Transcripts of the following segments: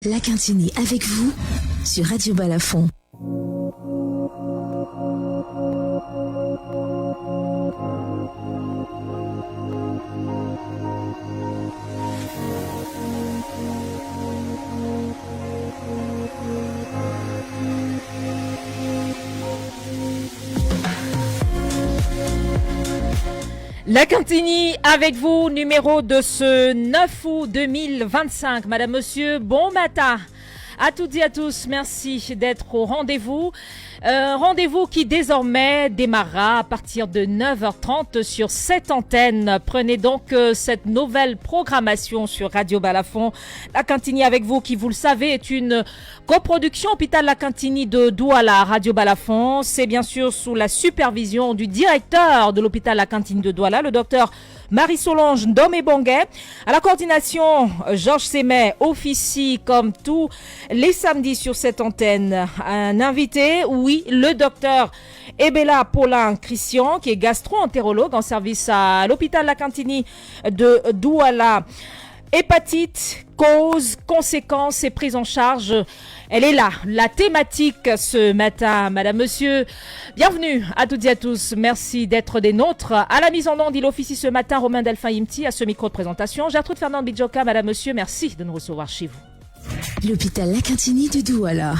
La Quintini avec vous sur Radio Balafon. La Quintini avec vous, numéro de ce 9 août 2025. Madame, monsieur, bon matin à toutes et à tous. Merci d'être au rendez-vous. Rendez-vous qui désormais démarrera à partir de 9h30 sur cette antenne. Prenez donc cette nouvelle programmation sur Radio Balafon. La Quintini avec vous qui, vous le savez, est une coproduction Hôpital La Quintini de Douala, Radio Balafon. C'est bien sûr sous la supervision du directeur de l'Hôpital La Quintini de Douala, le docteur Marie-Solange Ndomé-Bonguet. À la coordination, Georges Semet officie comme tous les samedis sur cette antenne. Un invité, oui, le docteur Ebela Paulin-Christian, qui est gastro-entérologue en service à l'hôpital La Quintini de Douala. Hépatite, cause, conséquences et prise en charge. Elle est là, la thématique ce matin. Madame, monsieur, bienvenue à toutes et à tous. Merci d'être des nôtres. À la mise en onde, il officie ce matin Romain Delphin Imti à ce micro de présentation. Gertrude Fernande Bidjoka, madame, monsieur, merci de nous recevoir chez vous. L'hôpital La Quintini de Douala,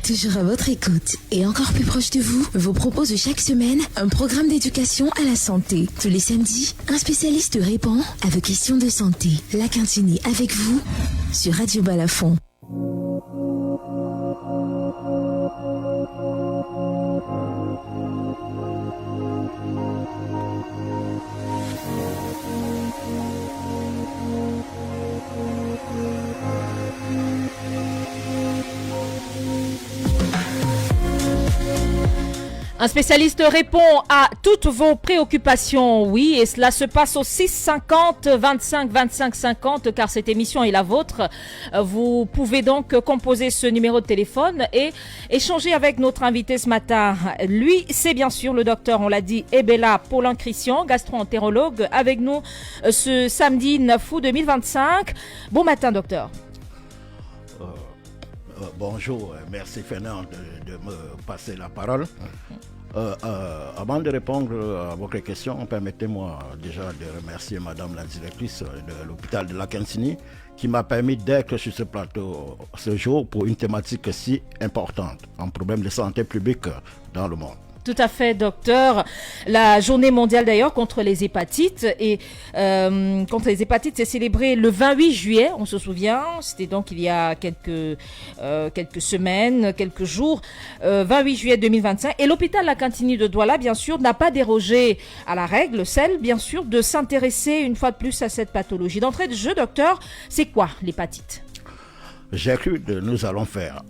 toujours à votre écoute et encore plus proche de vous, vous propose chaque semaine un programme d'éducation à la santé. Tous les samedis, un spécialiste répond à vos questions de santé. La Quintini avec vous sur Radio Balafon. Un spécialiste répond à toutes vos préoccupations, oui, et cela se passe au 650 25 25 50, car cette émission est la vôtre. Vous pouvez donc composer ce numéro de téléphone et échanger avec notre invité ce matin. Lui, c'est bien sûr le docteur, on l'a dit, Ebela Paulin-Christian, gastro-entérologue, avec nous ce samedi 9 août 2025. Bon matin, docteur. Bonjour, merci Fernand de me passer la parole. Avant de répondre à votre question, permettez-moi déjà de remercier Madame la directrice de l'hôpital de La Quintini qui m'a permis d'être sur ce plateau ce jour pour une thématique si importante, un problème de santé publique dans le monde. Tout à fait, docteur. La journée mondiale d'ailleurs contre les hépatites et contre les hépatites c'est célébré le 28 juillet, on se souvient, c'était donc il y a quelques semaines, quelques jours, 28 juillet 2025. Et l'hôpital La Quintini de Douala, bien sûr, n'a pas dérogé à la règle, celle, bien sûr, de s'intéresser une fois de plus à cette pathologie. D'entrée de jeu, docteur, c'est quoi l'hépatite? J'ai cru que nous allons faire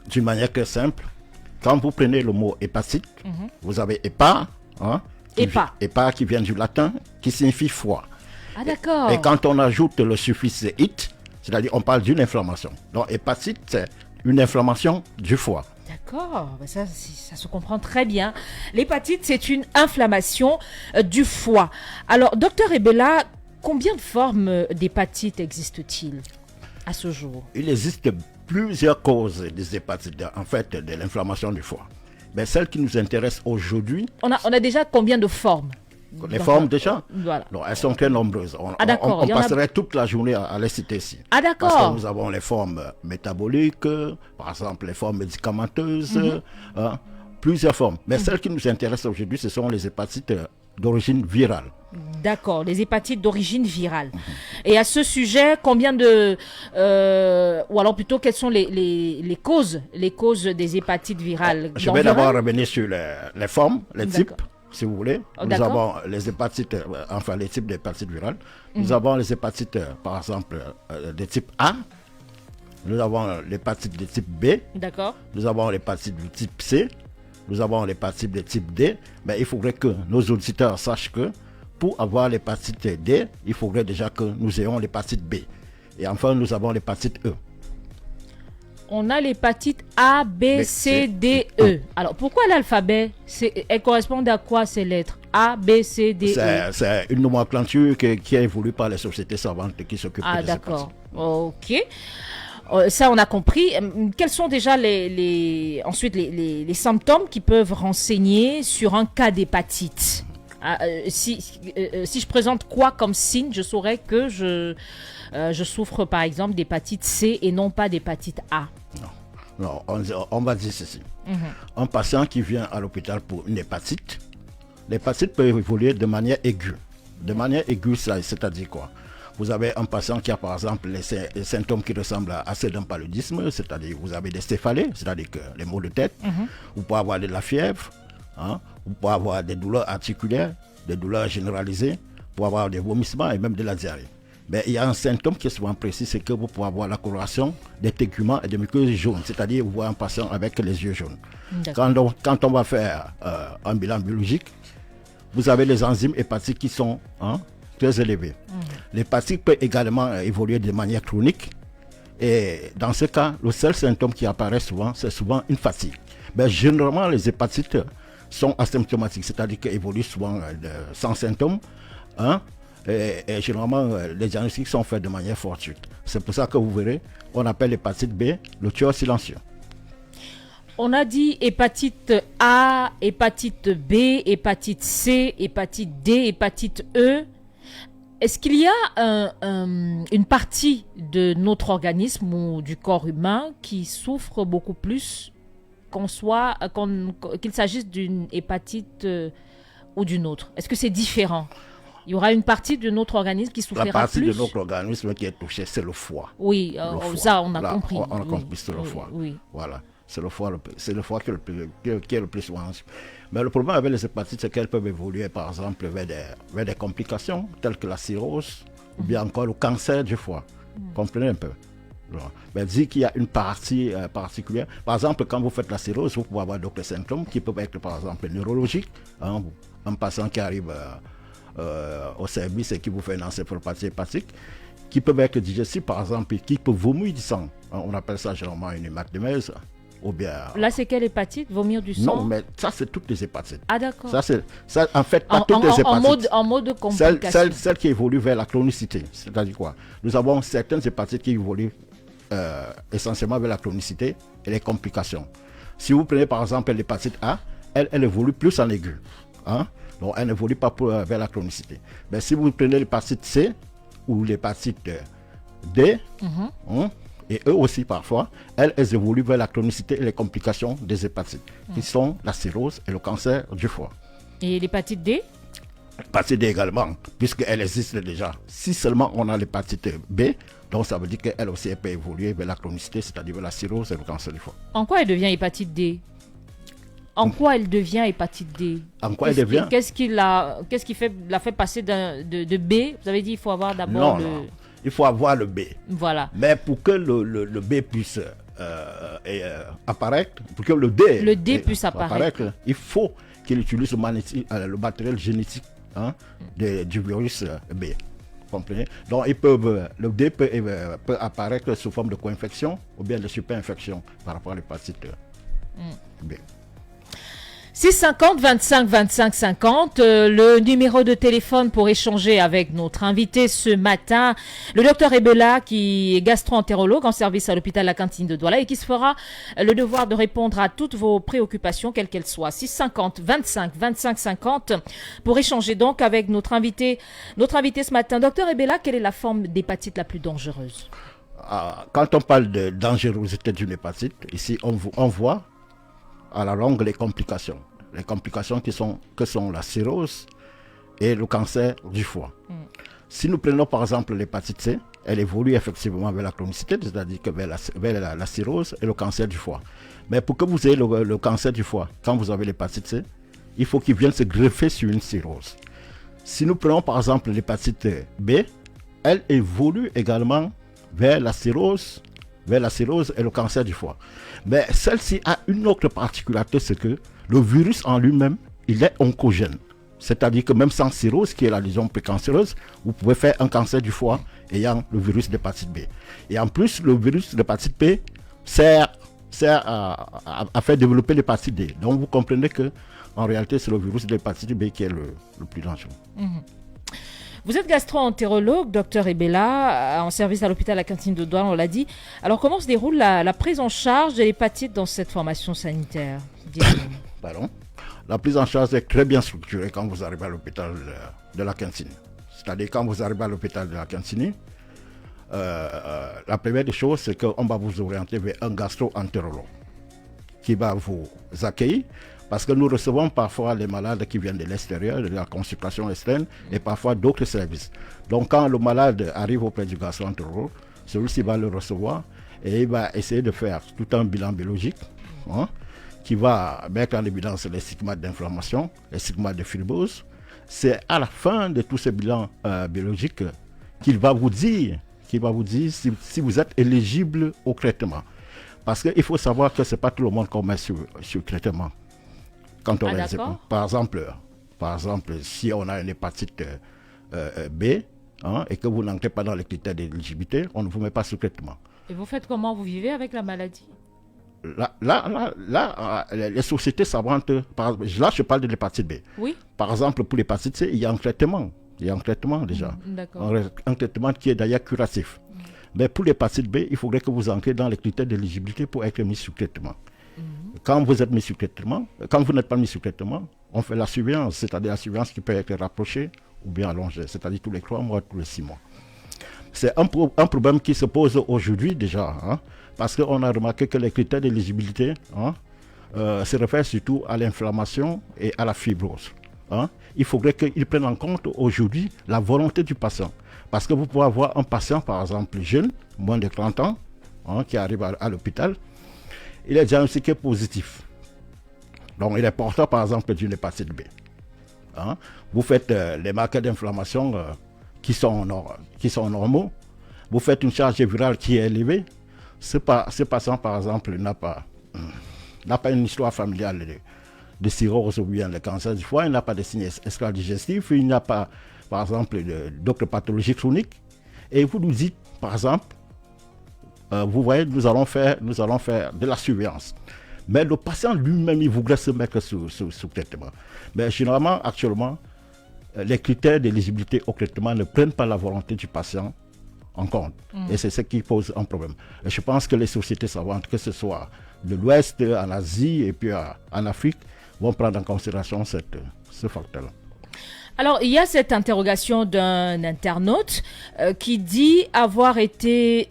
d'une manière très simple. Quand vous prenez le mot hépatite, vous avez hépa, hépa qui vient du latin, qui signifie foie. Ah d'accord. Et quand on ajoute le suffixe it, c'est-à-dire on parle d'une inflammation. Donc hépatite, c'est une inflammation du foie. D'accord, ça se comprend très bien. L'hépatite, c'est une inflammation du foie. Alors, docteur Ebela, combien de formes d'hépatite existent-ils à ce jour? Il existe plusieurs causes des hépatites, en fait, de l'inflammation du foie. Mais celle qui nous intéresse aujourd'hui... On a déjà combien de formes? Les formes déjà? Voilà. Donc, elles sont très nombreuses. On passerait toute la journée à les citer ici. Ah d'accord. Parce que nous avons les formes métaboliques, par exemple les formes médicamenteuses, plusieurs formes. Mais celles qui nous intéressent aujourd'hui, ce sont les hépatites d'origine virale. D'accord, les hépatites d'origine virale. Et à ce sujet, combien de... ou alors plutôt, quelles sont les causes des hépatites virales? Je vais d'abord revenir sur les formes, les types, si vous voulez. Nous avons les hépatites, les types d'hépatites virales. Nous avons les hépatites, par exemple, de type A. Nous avons l'hépatite de type B. D'accord. Nous avons l'hépatite de type C. Nous avons l'hépatite de type D. Mais il faudrait que nos auditeurs sachent que pour avoir l'hépatite D, il faudrait déjà que nous ayons l'hépatite B. Et enfin, nous avons l'hépatite E. On a l'hépatite A, B, C, D, E. Alors, pourquoi l'alphabet? Elle correspond à quoi ces lettres? A, B, C, D, E. C'est une nomenclature qui est évolue par les sociétés savantes qui s'occupent des hépatites. Ah, d'accord. Ok. Ça, on a compris. Quels sont déjà ensuite les symptômes qui peuvent renseigner sur un cas d'hépatite? Si je présente quoi comme signe, je saurais que je souffre par exemple d'hépatite C et non pas d'hépatite A. Non, on va dire ceci. Un patient qui vient à l'hôpital pour une hépatite, l'hépatite peut évoluer de manière aiguë. De manière aiguë, c'est-à-dire quoi? Vous avez un patient qui a par exemple les symptômes qui ressemblent à ceux d'un paludisme, c'est-à-dire vous avez des céphalées, c'est-à-dire que les maux de tête, vous pouvez avoir de la fièvre, vous pouvez avoir des douleurs articulaires, des douleurs généralisées, vous pouvez avoir des vomissements et même de la diarrhée. Mais il y a un symptôme qui est souvent précis, c'est que vous pouvez avoir la coloration des téguments et des muqueuses jaunes, c'est-à-dire vous voyez un patient avec les yeux jaunes. Quand on va faire un bilan biologique, vous avez les enzymes hépatiques qui sont très élevées. L'hépatite peut également évoluer de manière chronique. Et dans ce cas, le seul symptôme qui apparaît souvent, c'est souvent une fatigue. Mais généralement, les hépatites sont asymptomatiques, c'est-à-dire qu'elles évoluent souvent sans symptômes. Et généralement, les diagnostics sont faits de manière fortuite. C'est pour ça que vous verrez, on appelle l'hépatite B le tueur silencieux. On a dit hépatite A, hépatite B, hépatite C, hépatite D, hépatite E. Est-ce qu'il y a une partie de notre organisme ou du corps humain qui souffre beaucoup plus qu'il s'agisse d'une hépatite ou d'une autre? Est-ce que c'est différent? Il y aura une partie de notre organisme qui souffrira plus. La partie de notre organisme qui est touchée, c'est le foie. Oui, ça on a compris. On a compris, c'est le foie. Oui. Voilà. C'est le foie qui est le plus souvent. Mais le problème avec les hépatites, c'est qu'elles peuvent évoluer, par exemple, vers des complications telles que la cirrhose ou bien encore le cancer du foie. Comprenez un peu. Mais dit qu'il y a une partie particulière. Par exemple, quand vous faites la cirrhose, vous pouvez avoir d'autres symptômes qui peuvent être, par exemple, neurologiques. Un patient qui arrive au service et qui vous fait une encéphalopathie hépatique, qui peuvent être digestifs, par exemple, et qui peut vomir du sang. On appelle ça généralement une hématémèse. Ou bien... Là, c'est quelle hépatite? Vomir du sang? Non, mais ça, c'est toutes les hépatites. Ah, d'accord. Ça, en fait, pas toutes les hépatites. En mode de complication. Celles qui évoluent vers la chronicité. C'est-à-dire quoi? Nous avons certaines hépatites qui évoluent essentiellement vers la chronicité et les complications. Si vous prenez par exemple l'hépatite A, elle évolue plus en aigu. Donc, elle n'évolue pas vers la chronicité. Mais si vous prenez l'hépatite C ou l'hépatite D, et eux aussi parfois, elles évoluent vers la chronicité et les complications des hépatites, qui sont la cirrhose et le cancer du foie. Et l'hépatite D? L'hépatite D également, puisqu'elle existe déjà. Si seulement on a l'hépatite B, donc ça veut dire qu'elle aussi peut évoluer vers la chronicité, c'est-à-dire vers la cirrhose et le cancer du foie. En quoi elle devient hépatite D? En quoi elle devient hépatite D? En quoi elle devient? Qu'est-ce qui l'a fait passer de B? Vous avez dit qu'il faut avoir d'abord Non. Il faut avoir le B. Voilà. Mais pour que le B puisse apparaître, pour que le D puisse apparaître, il faut qu'il utilise le matériel génétique du virus B. Comprenez? Donc le D peut apparaître sous forme de co-infection ou bien de super-infection par rapport à l'hépatite B. 650 25 25 50, le numéro de téléphone pour échanger avec notre invité ce matin, le docteur Ebela, qui est gastro-entérologue en service à l'hôpital La Cantine de Douala et qui se fera le devoir de répondre à toutes vos préoccupations, quelles qu'elles soient. 650 25 25 50 pour échanger donc avec notre invité ce matin. Docteur Ebela, quelle est la forme d'hépatite la plus dangereuse? Quand on parle de dangerosité d'une hépatite, ici on voit à la longue les complications. Les complications que sont la cirrhose et le cancer du foie. Si nous prenons par exemple l'hépatite C, elle évolue effectivement vers la chronicité, c'est-à-dire que vers la cirrhose et le cancer du foie. Mais pour que vous ayez le cancer du foie, quand vous avez l'hépatite C, il faut qu'il vienne se greffer sur une cirrhose. Si nous prenons par exemple l'hépatite B, elle évolue également vers la cirrhose et le cancer du foie. Mais celle-ci a une autre particularité, c'est que le virus en lui-même, il est oncogène. C'est-à-dire que même sans cirrhose, qui est la lésion précancéreuse, vous pouvez faire un cancer du foie ayant le virus d'hépatite B. Et en plus, le virus d'hépatite B sert à faire développer l'hépatite D. Donc vous comprenez que en réalité, c'est le virus d'hépatite B qui est le plus dangereux. Vous êtes gastro-entérologue, docteur Ebela, en service à l'hôpital La Cantine de Douala, on l'a dit. Alors, comment se déroule la prise en charge de l'hépatite dans cette formation sanitaire? Pardon. La prise en charge est très bien structurée quand vous arrivez à l'hôpital de La Cantine. C'est-à-dire, quand vous arrivez à l'hôpital de La Cantine, la première des choses, c'est qu'on va vous orienter vers un gastro-entérologue qui va vous accueillir, parce que nous recevons parfois les malades qui viennent de l'extérieur, de la consultation externe, et parfois d'autres services. Donc quand le malade arrive auprès du gastro-entérologue, celui-ci va le recevoir et il va essayer de faire tout un bilan biologique, qui va mettre en évidence les stigmates d'inflammation, les stigmates de fibrose. C'est à la fin de tous ces bilans biologiques qu'il va vous dire si vous êtes éligible au traitement. Parce qu'il faut savoir que ce n'est pas tout le monde qu'on met sur traitement. Quand on par exemple, si on a une hépatite B et que vous n'entrez pas dans les critères d'éligibilité, on ne vous met pas sur traitement. Et vous faites comment? Vous vivez avec la maladie? Là, les sociétés savantes, là je parle de l'hépatite B. Oui. Par exemple, pour l'hépatite C, il y a un traitement. Il y a un traitement déjà. Un traitement qui est d'ailleurs curatif. Mais pour l'hépatite B, il faudrait que vous entrez dans les critères d'éligibilité pour être mis sur traitement. Quand vous êtes mis sur traitement, quand vous n'êtes pas mis sur traitement, on fait la surveillance, c'est-à-dire la surveillance qui peut être rapprochée ou bien allongée, c'est-à-dire tous les 3 mois, tous les 6 mois. C'est un problème qui se pose aujourd'hui déjà, parce qu'on a remarqué que les critères d'éligibilité se réfèrent surtout à l'inflammation et à la fibrose. Il faudrait qu'ils prennent en compte aujourd'hui la volonté du patient. Parce que vous pouvez avoir un patient, par exemple, jeune, moins de 30 ans, qui arrive à l'hôpital. Il est diagnostiqué positif. Donc, il est porteur, par exemple, d'une hépatite B. Vous faites les marqueurs d'inflammation qui sont normaux. Vous faites une charge virale qui est élevée. Ce patient, par exemple, n'a pas une histoire familiale de cirrhose ou bien de cancer du foie, il n'a pas de signes extra-digestifs, il n'a pas, par exemple, d'autres pathologies chroniques. Et vous nous dites, par exemple, vous voyez, nous allons faire de la surveillance. Mais le patient lui-même, il voudrait se mettre sous traitement. Mais généralement, actuellement, les critères d'éligibilité au traitement ne prennent pas la volonté du patient en compte. Et c'est ce qui pose un problème. Et je pense que les sociétés savantes, que ce soit de l'Ouest, en Asie et puis en Afrique, vont prendre en considération ce facteur-là. Alors, il y a cette interrogation d'un internaute qui dit avoir été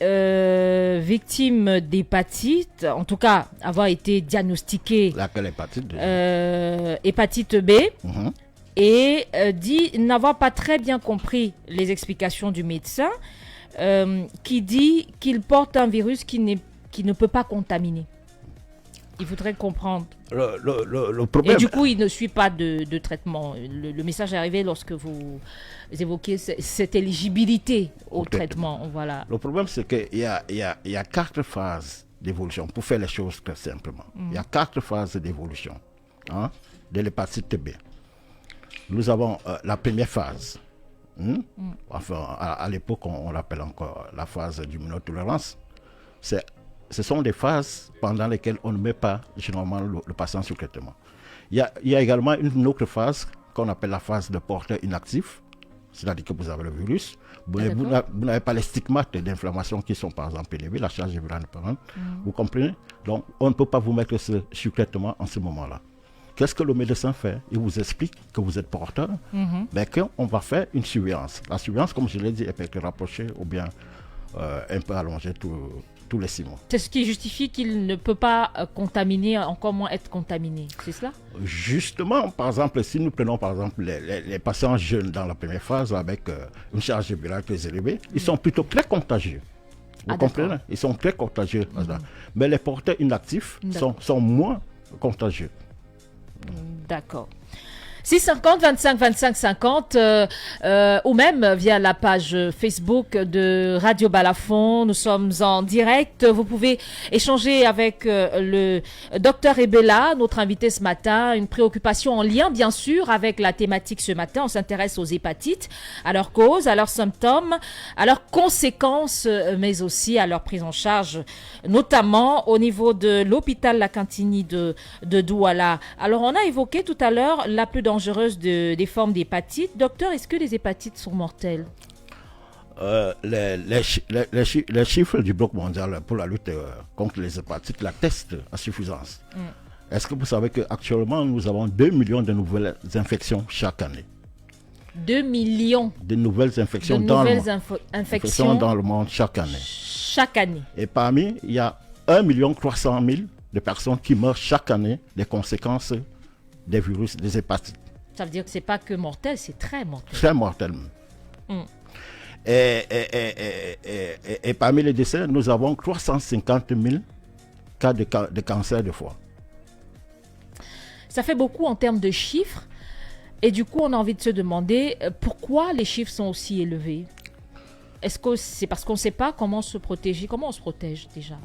victime d'hépatite, en tout cas avoir été diagnostiqué laquelle hépatite hépatite B, et dit n'avoir pas très bien compris les explications du médecin qui dit qu'il porte un virus qui ne peut pas contaminer. Il faudrait comprendre. Le problème... Et du coup, il ne suit pas de traitement. Le message est arrivé lorsque vous évoquez cette éligibilité au traitement. Voilà. Le problème, c'est qu'il y a 4 phases d'évolution, pour faire les choses très simplement. Il y a 4 phases d'évolution de l'hépatite B. Nous avons la première phase. Enfin, à l'époque, on l'appelle encore la phase d'immunotolérance. Ce sont des phases pendant lesquelles on ne met pas généralement le patient sur traitement. Il y a également une autre phase qu'on appelle la phase de porteur inactif, c'est-à-dire que vous avez le virus, vous n'avez pas les stigmates d'inflammation qui sont par exemple élevés, la charge virale n'est pas grande, vous comprenez? Donc on ne peut pas vous mettre sur traitement en ce moment-là. Qu'est-ce que le médecin fait? Il vous explique que vous êtes porteur, mais qu'on va faire une surveillance. La surveillance, comme je l'ai dit, elle peut être rapprochée ou bien un peu allongée tous les 6 mois. C'est ce qui justifie qu'il ne peut pas contaminer, encore moins être contaminé, c'est cela? Justement, par exemple, si nous prenons par exemple les patients jeunes dans la première phase avec une charge virale très élevée, ils sont plutôt très contagieux. Vous comprenez? Ils sont très contagieux. Mais les porteurs inactifs sont moins contagieux. D'accord. 650 25 25 50 ou même via la page Facebook de Radio Balafon. Nous sommes en direct. Vous pouvez échanger avec le docteur Ebela, notre invité ce matin. Une préoccupation en lien, bien sûr, avec la thématique ce matin. On s'intéresse aux hépatites, à leurs causes, à leurs symptômes, à leurs conséquences, mais aussi à leur prise en charge, notamment au niveau de l'hôpital La Cantini de Douala. Alors, on a évoqué tout à l'heure la plus dangereuse dangereuse des formes d'hépatite. Docteur, est-ce que les hépatites sont mortelles? Les chiffres du bloc mondial pour la lutte contre les hépatites l'attestent à suffisance. Est-ce que vous savez qu'actuellement, nous avons 2 millions de nouvelles infections chaque année? 2 millions de nouvelles infections, dans le monde chaque année. Chaque année. Et parmi, il y a 1,3 million de personnes qui meurent chaque année des conséquences des virus, des hépatites. Ça veut dire que ce n'est pas que mortel, c'est très mortel. Très mortel. Et parmi les décès, nous avons 350 000 cas de cancer de foie. Ça fait beaucoup en termes de chiffres. Et du coup, on a envie de se demander pourquoi les chiffres sont aussi élevés. Est-ce que c'est parce qu'on ne sait pas comment se protéger? Comment on se protège déjà?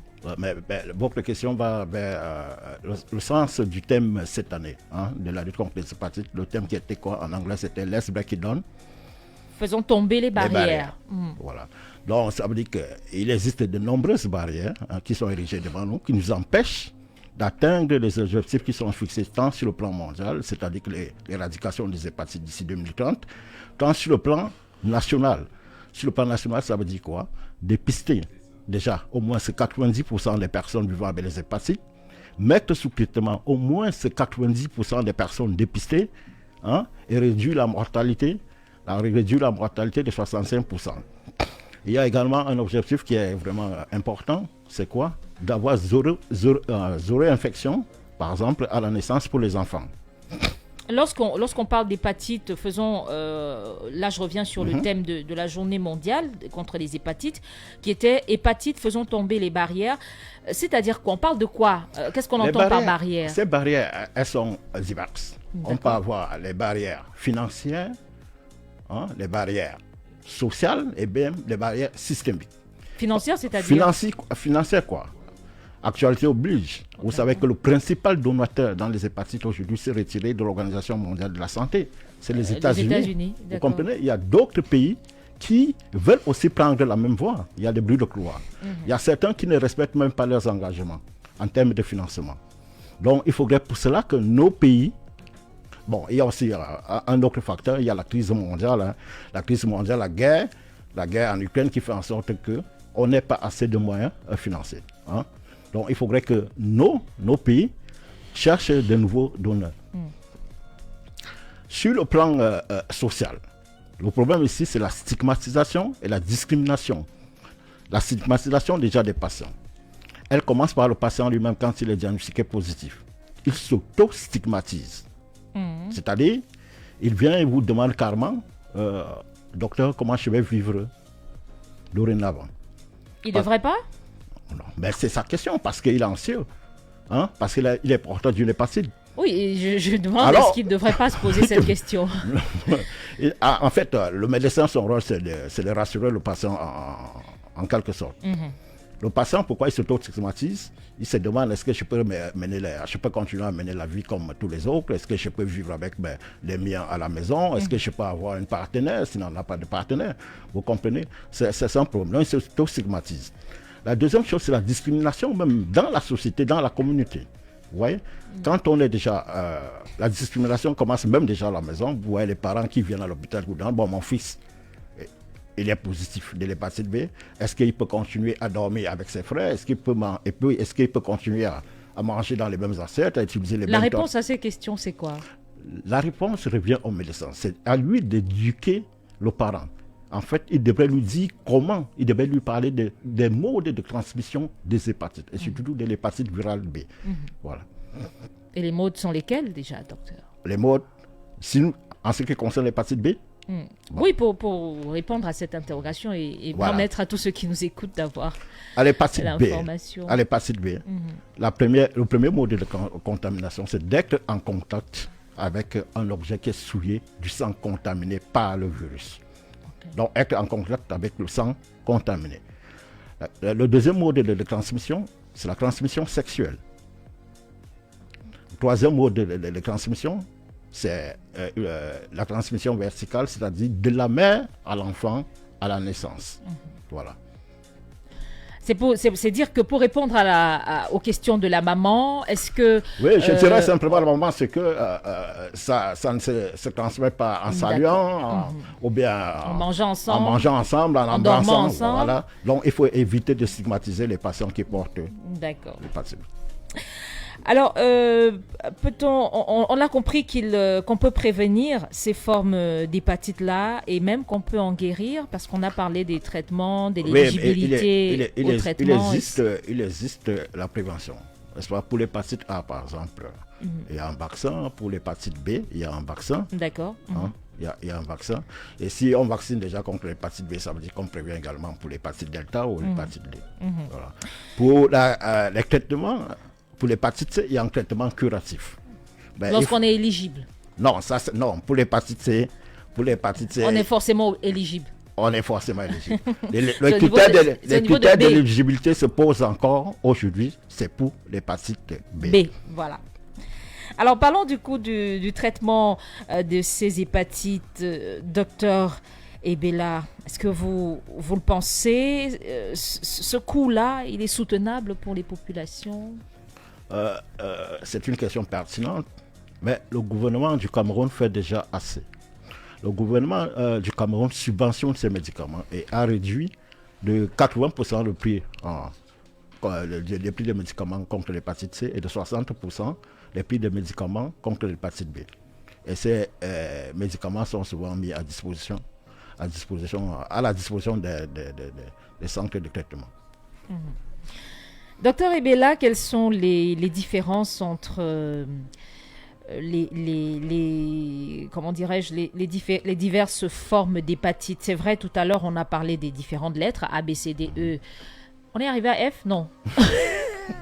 Votre question va vers le sens du thème cette année, de la lutte contre les hépatites. Le thème qui était quoi en anglais, c'était Let's Break It Down. Faisons tomber les barrières. Voilà. Donc, ça veut dire qu'il existe de nombreuses barrières qui sont érigées devant nous, qui nous empêchent d'atteindre les objectifs qui sont fixés tant sur le plan mondial, c'est-à-dire que l'éradication des hépatites d'ici 2030, tant sur le plan national. Sur le plan national, ça veut dire quoi? Dépister déjà au moins 90% des personnes vivant avec les hépatites, mettre sous traitement au moins 90% des personnes dépistées, et réduire la mortalité de 65%. Il y a également un objectif qui est vraiment important, c'est quoi? D'avoir zéro infection, par exemple, à la naissance pour les enfants. Lorsqu'on parle d'hépatite, là je reviens sur le thème de la journée mondiale contre les hépatites, qui était hépatite, faisons tomber les barrières. C'est-à-dire qu'on parle de quoi? Qu'est-ce qu'on entend par barrière? Ces barrières, elles sont diverses. On peut avoir les barrières financières, les barrières sociales et bien les barrières systémiques. Financières, c'est-à-dire? Financières quoi? Actualité oblige. Vous savez que le principal donateur dans les hépatites aujourd'hui s'est retiré de l'Organisation mondiale de la santé. C'est les États-Unis. Vous comprenez? Il y a d'autres pays qui veulent aussi prendre la même voie. Il y a des bruits de couloir. Il y a certains qui ne respectent même pas leurs engagements en termes de financement. Donc, il faudrait pour cela que nos pays... Bon, il y a aussi un autre facteur, il y a la crise mondiale. La crise mondiale, la guerre en Ukraine qui fait en sorte qu'on n'ait pas assez de moyens financiers. Donc, il faudrait que nos pays cherchent de nouveaux donneurs. Sur le plan social, le problème ici, c'est la stigmatisation et la discrimination. La stigmatisation déjà des patients. Elle commence par le patient lui-même quand il est diagnostiqué positif. Il s'auto-stigmatise. C'est-à-dire, il vient et vous demande carrément, docteur, comment je vais vivre dorénavant. Il ne devrait pas? Non, mais c'est sa question, parce qu'il est anxieux. Parce qu'il est porteur d'une hépatite. Oui, je demande, est-ce qu'il ne devrait pas se poser cette question? En fait, le médecin, son rôle, c'est de rassurer le patient en quelque sorte. Le patient, pourquoi il s'auto-stigmatise? Il se demande, est-ce que je peux continuer à mener la vie comme tous les autres? Est-ce que je peux vivre avec les miens à la maison? Est-ce que je peux avoir un partenaire s'il n'en a pas de partenaire? Vous comprenez? C'est un problème. Donc, il s'auto-stigmatise. La deuxième chose, c'est la discrimination même dans la société, dans la communauté. Vous voyez? Quand on est déjà... la discrimination commence même déjà à la maison. Vous voyez les parents qui viennent à l'hôpital vous disent, bon, mon fils, il est positif de l'hépatite B. Est-ce qu'il peut continuer à dormir avec ses frères? Est-ce qu'il peut continuer à manger dans les mêmes assiettes, à utiliser les mêmes... La réponse à ces questions, c'est quoi? La réponse revient au médecin. C'est à lui d'éduquer le parent. En fait, il devrait lui dire comment, il devrait lui parler des modes de transmission des hépatites, et surtout de l'hépatite virale B. Voilà. Et les modes sont lesquels déjà, docteur? Les modes, en ce qui concerne l'hépatite B, bon. Oui, pour répondre à cette interrogation et voilà, permettre à tous ceux qui nous écoutent d'avoir l'information. À l'hépatite B, le premier mode de contamination, c'est d'être en contact avec un objet qui est souillé du sang contaminé par le virus. Donc, être en contact avec le sang contaminé. Le deuxième mode de transmission, c'est la transmission sexuelle. Le troisième mode de transmission, c'est la transmission verticale, c'est-à-dire de la mère à l'enfant à la naissance. Voilà. C'est dire que pour répondre aux questions de la maman, est-ce que... Oui, je dirais simplement à la maman, c'est que ça ne se transmet pas en saluant, ou bien en mangeant ensemble, en dormant ensemble. Voilà. Donc, il faut éviter de stigmatiser les patients qui portent l'hépatite B. Alors, on a compris qu'on peut prévenir ces formes d'hépatite-là et même qu'on peut en guérir parce qu'on a parlé des traitements, de l'éligibilité au traitement. Il existe la prévention. Pour l'hépatite A, par exemple, il y a un vaccin. Pour l'hépatite B, il y a un vaccin. D'accord. Il y a un vaccin. Et si on vaccine déjà contre l'hépatite B, ça veut dire qu'on prévient également pour l'hépatite delta ou l'hépatite D. Voilà. Pour les traitements... Pour l'hépatite C, il y a un traitement curatif. Lorsqu'on est éligible. Non, pour l'hépatite C, on est forcément éligible. On est forcément éligible. Les critères d'éligibilité se posent encore aujourd'hui, c'est pour l'hépatite B. Voilà. Alors parlons du coup du traitement de ces hépatites, docteur Ebela. Est-ce que vous le pensez, ce coût-là, il est soutenable pour les populations? C'est une question pertinente, mais le gouvernement du Cameroun fait déjà assez. Le gouvernement du Cameroun subventionne ces médicaments et a réduit de 80% le prix des médicaments contre l'hépatite C et de 60% les prix des médicaments contre l'hépatite B. Et ces médicaments sont souvent mis à la disposition des centres de traitement. Docteur Ebela, quelles sont les différences entre les diverses formes d'hépatite? C'est vrai, tout à l'heure, on a parlé des différentes lettres, A, B, C, D, E. On est arrivé à F? Non.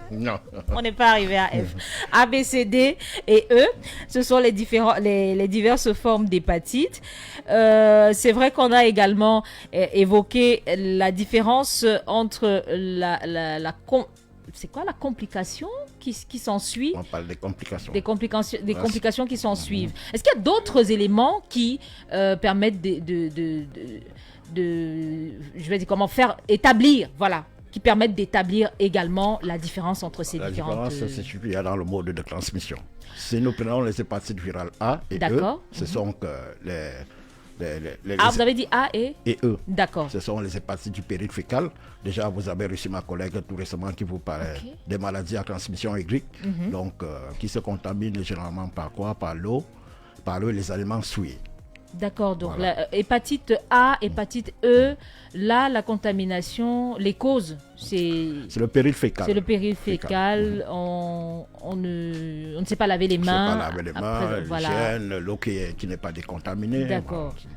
Non. On n'est pas arrivé à F. A, B, C, D et E, ce sont les diverses formes d'hépatite. C'est vrai qu'on a également évoqué la différence entre c'est quoi la complication qui s'ensuit? On parle des complications. Des complications qui s'ensuivent. Est-ce qu'il y a d'autres éléments qui permettent qui permettent d'établir également la différence entre ces différentes... La différence se situe dans le mode de transmission. Si nous prenons les hépatites virales A et E, ce sont que vous avez dit A et E. D'accord. Ce sont les hépatites du péril fécal. Déjà, vous avez reçu ma collègue tout récemment qui vous parlait des maladies à transmission aiguë, donc qui se contaminent généralement par quoi? Par l'eau, les aliments souillés. D'accord, donc la hépatite A, hépatite E, là, la contamination, les causes, c'est le péril fécal. C'est le péril fécal, on ne sait pas laver les mains. On ne sait pas laver les mains, l'hygiène, l'eau qui n'est pas décontaminée. D'accord. Voilà.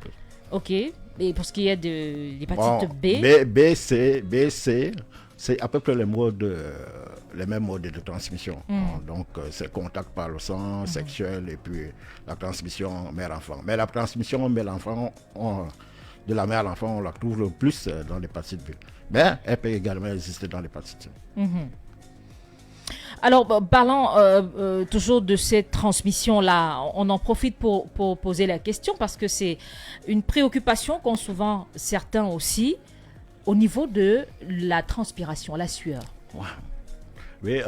Ok, et pour ce qui est de l'hépatite B, C, c'est à peu près les mêmes modes de transmission. Donc, c'est contact par le sang, sexuel, et puis la transmission mère-enfant. Mais la transmission mère-enfant, de la mère à l'enfant, on la trouve le plus dans l'hépatite B. Mais elle peut également exister dans l'hépatite C. Alors, parlant toujours de cette transmission-là, on en profite pour poser la question parce que c'est une préoccupation qu'ont souvent certains aussi au niveau de la transpiration, la sueur. Ouais. Oui,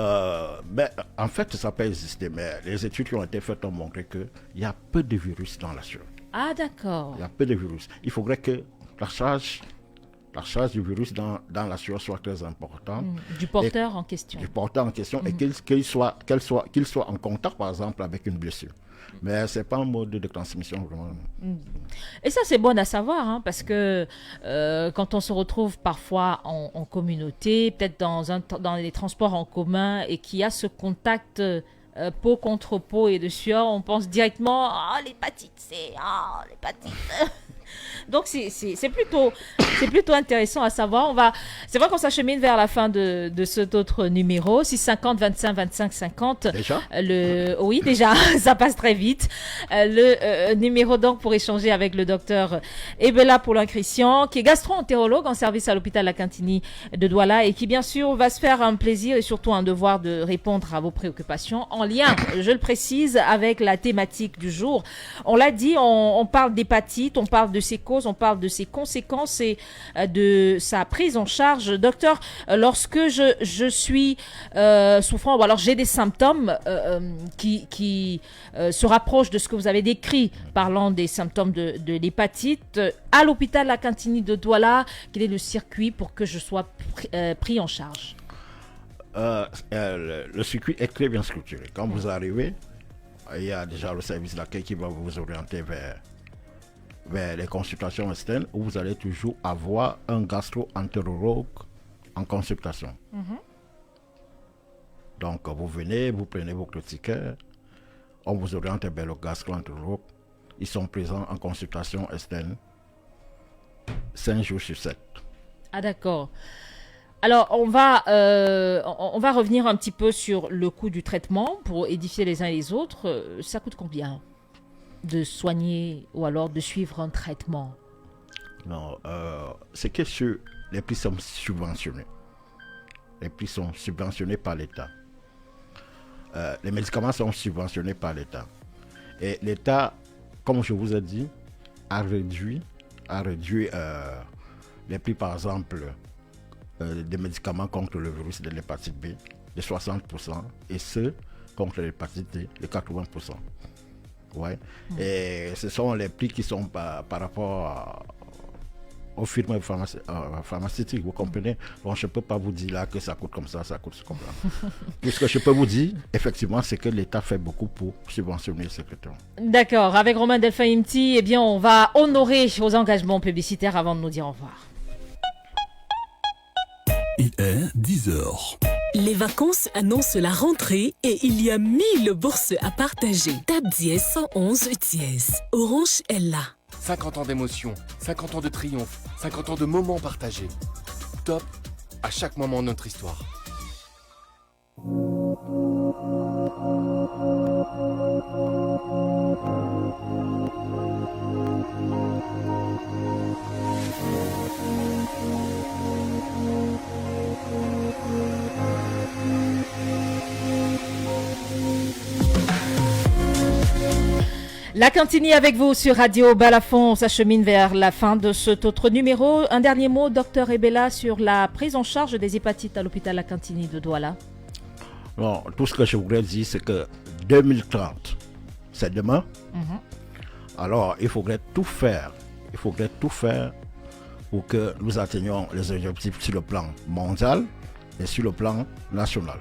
en fait, ça peut exister, mais les études qui ont été faites ont montré qu'il y a peu de virus dans la sueur. Ah, d'accord. Il y a peu de virus. Il faudrait que la charge du virus dans la sueur soit très importante. Du porteur en question. Du porteur en question et qu'il soit en contact, par exemple, avec une blessure. Mais ce n'est pas un mode de transmission vraiment. Et ça, c'est bon à savoir, parce que quand on se retrouve parfois en communauté, peut-être dans les transports en commun et qu'il y a ce contact peau contre peau et de sueur, on pense directement « l'hépatite C, l'hépatite ». Donc c'est plutôt intéressant à savoir. C'est vrai qu'on s'achemine vers la fin de cet autre numéro. 650 25 25 50. Déjà oui, déjà, ça passe très vite. Le numéro donc pour échanger avec le docteur Ebela Paulin-Christian, qui est gastro-entérologue en service à l'hôpital La Cantini de Douala et qui bien sûr va se faire un plaisir et surtout un devoir de répondre à vos préoccupations en lien, je le précise, avec la thématique du jour. On l'a dit, on parle d'hépatite, on parle de ses causes, on parle de ses conséquences et de sa prise en charge. Docteur, lorsque je suis souffrant, ou alors j'ai des symptômes qui se rapprochent de ce que vous avez décrit, parlant des symptômes de l'hépatite, à l'hôpital La Cantini de Douala, quel est le circuit pour que je sois pris en charge? Le circuit est très bien structuré. Quand vous arrivez, il y a déjà le service d'accueil qui va vous orienter vers les consultations externes où vous allez toujours avoir un gastro-entérologue en consultation. Donc vous venez, vous prenez votre ticket, on vous oriente vers le gastro-entérologue. Ils sont présents en consultation externe 5 jours sur 7. Ah d'accord. Alors, on va revenir un petit peu sur le coût du traitement pour édifier les uns et les autres. Ça coûte combien de soigner ou alors de suivre un traitement? Non, c'est que les prix sont subventionnés. Les prix sont subventionnés par l'État. Les médicaments sont subventionnés par l'État. Et l'État, comme je vous ai dit, a réduit les prix, par exemple, des médicaments contre le virus de l'hépatite B de 60% et ceux contre l'hépatite D de 80%. Ouais. Et ce sont les prix qui sont par rapport aux firmes pharmaceutiques, vous comprenez? Donc je ne peux pas vous dire là que ça coûte comme ça, ça coûte comme ça. Tout ce que je peux vous dire, effectivement, c'est que l'État fait beaucoup pour subventionner ce traitement. D'accord. Avec Romain Delphin-Imti, eh bien, on va honorer aux engagements publicitaires avant de nous dire au revoir. Il est 10h. Les vacances annoncent la rentrée et il y a 1000 bourses à partager. Tape dièse 111 dièse. Orange est là. 50 ans d'émotion, 50 ans de triomphe, 50 ans de moments partagés. Top, à chaque moment de notre histoire. La Cantini avec vous sur Radio Balafon. On s'achemine vers la fin de cet autre numéro. Un dernier mot, docteur Ebela, sur la prise en charge des hépatites à l'hôpital La Cantini de Douala. Bon, tout ce que je voudrais dire, c'est que 2030, c'est demain. Alors, il faudrait tout faire. Il faudrait tout faire pour que nous atteignions les objectifs sur le plan mondial et sur le plan national.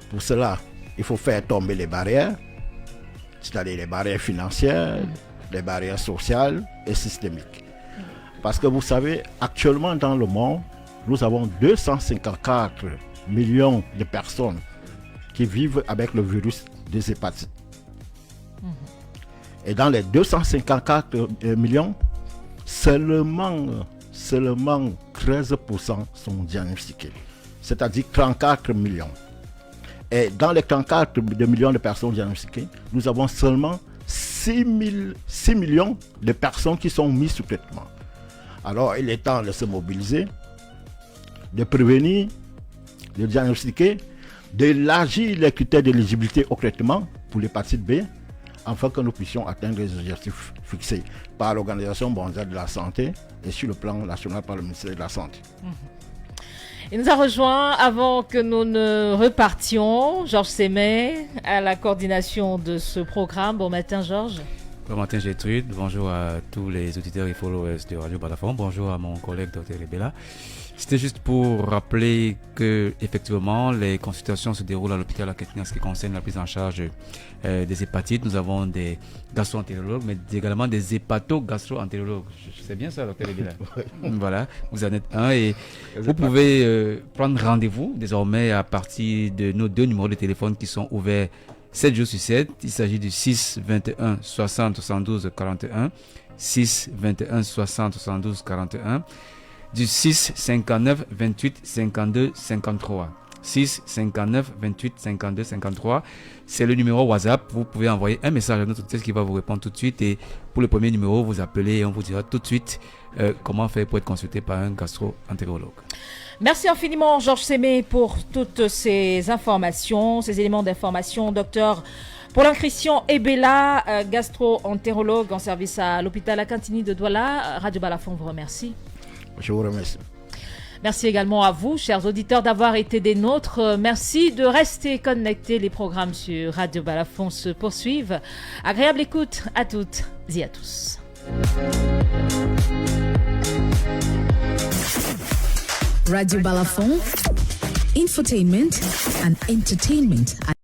Pour cela, il faut faire tomber les barrières, c'est-à-dire les barrières financières, les barrières sociales et systémiques. Parce que vous savez, actuellement dans le monde, nous avons 254 millions de personnes qui vivent avec le virus des hépatites. Et dans les 254 millions, seulement 13% sont diagnostiqués, c'est-à-dire 34 millions. Et dans les 34 millions de personnes diagnostiquées, nous avons seulement 6 millions de personnes qui sont mises sous traitement. Alors, il est temps de se mobiliser, de prévenir, de diagnostiquer, d'élargir les critères d'éligibilité au traitement pour l'hépatite B, afin que nous puissions atteindre les objectifs fixés par l'Organisation mondiale de la santé et sur le plan national par le ministère de la Santé. Il nous a rejoint avant que nous ne repartions, Georges Sémé, à la coordination de ce programme. Bon matin, Georges. Bon matin, Gertrude. Bonjour à tous les auditeurs et followers de Radio Balafon. Bonjour à mon collègue Dr Ebela. C'était juste pour rappeler que effectivement les consultations se déroulent à l'hôpital La Cantini en ce qui concerne la prise en charge des hépatites. Nous avons des gastro-entérologues, mais également des hépato-gastro-entérologues. C'est bien ça, docteur Ebela? Voilà, vous en êtes un et vous pouvez prendre rendez-vous désormais à partir de nos 2 numéros de téléphone qui sont ouverts 7 jours sur 7. Il s'agit du 6 21 60 72 41, 6 21 60 72 41. Du 6 59 28 52 53. 6 59 28 52 53. C'est le numéro WhatsApp. Vous pouvez envoyer un message à notre hôtesse qui va vous répondre tout de suite. Et pour le premier numéro, vous appelez et on vous dira tout de suite comment faire pour être consulté par un gastro-entérologue. Merci infiniment, Georges Sémé, pour toutes ces informations, ces éléments d'information. Docteur, Pour Christian Ebela, gastro-entérologue en service à l'hôpital Akantini de Douala, Radio Balafon vous remercie. Je vous remercie. Merci également à vous, chers auditeurs, d'avoir été des nôtres. Merci de rester connectés. Les programmes sur Radio Balafon se poursuivent. Agréable écoute à toutes et à tous. Radio Balafon, infotainment and entertainment.